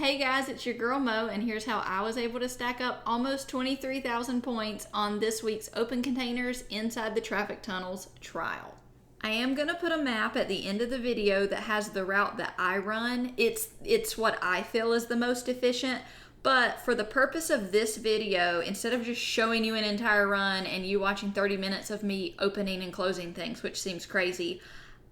Hey guys, it's your girl Mo, and here's how I was able to stack up almost 23,000 points on this week's Open Containers Inside the Traffic Tunnels trial. I am going to put a map at the end of the video that has the route that I run. It's what I feel is the most efficient, but for the purpose of this video, instead of just showing you an entire run and you watching 30 minutes of me opening and closing things, which seems crazy,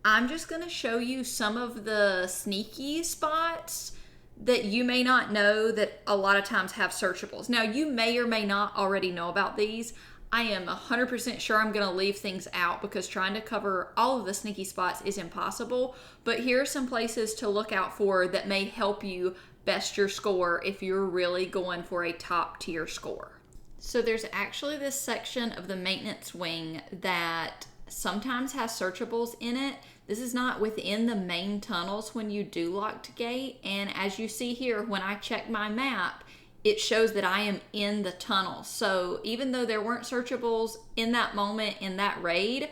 I'm just going to show you some of the sneaky spots that you may not know that a lot of times have searchables. Now, you may or may not already know about these. I am 100% sure I'm going to leave things out because trying to cover all of the sneaky spots is impossible. But here are some places to look out for that may help you best your score if you're really going for a top tier score. So there's actually this section of the maintenance wing that sometimes has searchables in it. This is not within the main tunnels when you do locked gate, and as you see here, when I check my map, it shows that I am in the tunnel. So even though there weren't searchables in that moment in that raid,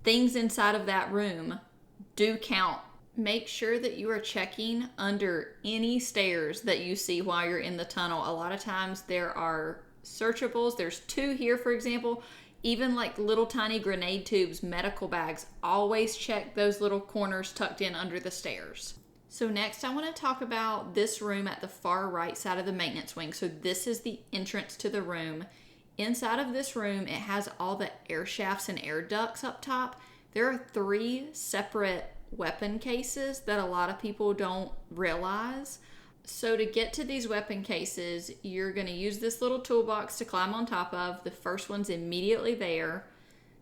things inside of that room do count. Make sure that you are checking under any stairs that you see while you're in the tunnel. A lot of times there are searchables. There's two here, for example. Even like little tiny grenade tubes, medical bags, always check those little corners tucked in under the stairs. So next I want to talk about this room at the far right side of the maintenance wing. So this is the entrance to the room. Inside of this room, it has all the air shafts and air ducts up top. There are 3 separate weapon cases that a lot of people don't realize. So to get to these weapon cases, you're going to use this little toolbox to climb on top of. The first one's immediately there.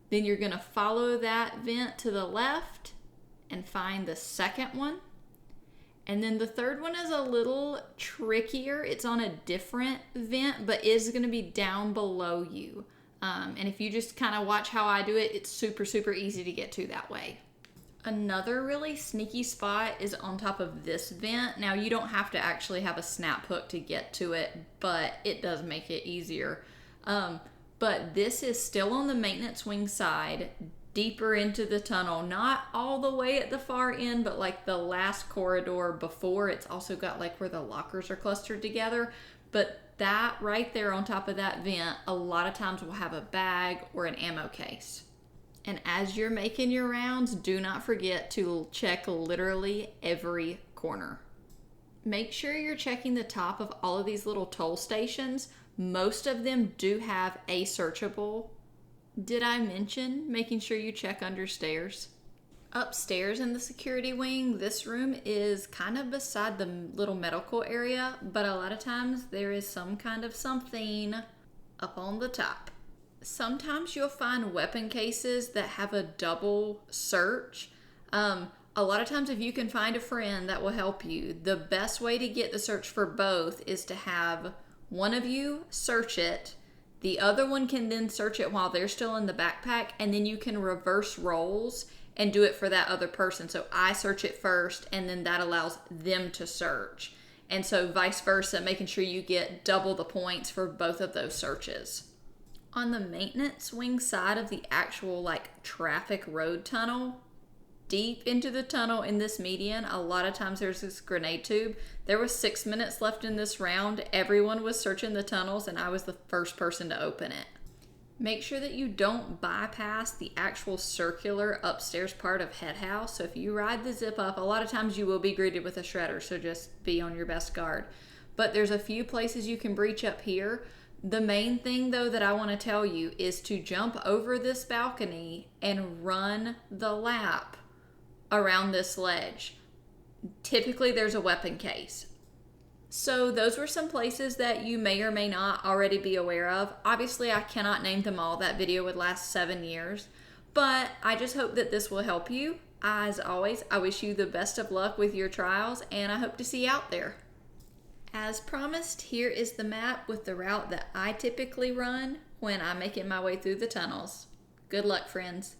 Then you're going to follow that vent to the left and find the second one. And then the third one is a little trickier. It's on a different vent, but is going to be down below you. And if you just kind of watch how I do it, it's super, super easy to get to that way. Another really sneaky spot is on top of this vent. Now, you don't have to actually have a snap hook to get to it, but it does make it easier. But this is still on the maintenance wing side, deeper into the tunnel. Not all the way at the far end, but like the last corridor before. It's also got like where the lockers are clustered together. But that right there on top of that vent, a lot of times will have a bag or an ammo case. And as you're making your rounds, do not forget to check literally every corner. Make sure you're checking the top of all of these little toll stations. Most of them do have a searchable. Did I mention making sure you check under stairs? Upstairs in the security wing, this room is kind of beside the little medical area, but a lot of times there is some kind of something up on the top. Sometimes you'll find weapon cases that have a double search. A lot of times if you can find a friend that will help you, the best way to get the search for both is to have one of you search it. The other one can then search it while they're still in the backpack, and then you can reverse roles and do it for that other person. So I search it first, and then that allows them to search. And so vice versa, making sure you get double the points for both of those searches. On the maintenance wing side of the actual like traffic road tunnel, deep into the tunnel in this median, a lot of times there's this grenade tube. There was 6 minutes left in this round. Everyone was searching the tunnels and I was the first person to open it. Make sure that you don't bypass the actual circular upstairs part of head house. So if you ride the zip up, a lot of times you will be greeted with a shredder, so just be on your best guard. But there's a few places you can breach up here. The main thing though that I want to tell you is to jump over this balcony and run the lap around this ledge. Typically there's a weapon case. So those were some places that you may or may not already be aware of. Obviously I cannot name them all. That video would last 7 years. But I just hope that this will help you. As always, I wish you the best of luck with your trials and I hope to see you out there. As promised, here is the map with the route that I typically run when I'm making my way through the tunnels. Good luck, friends.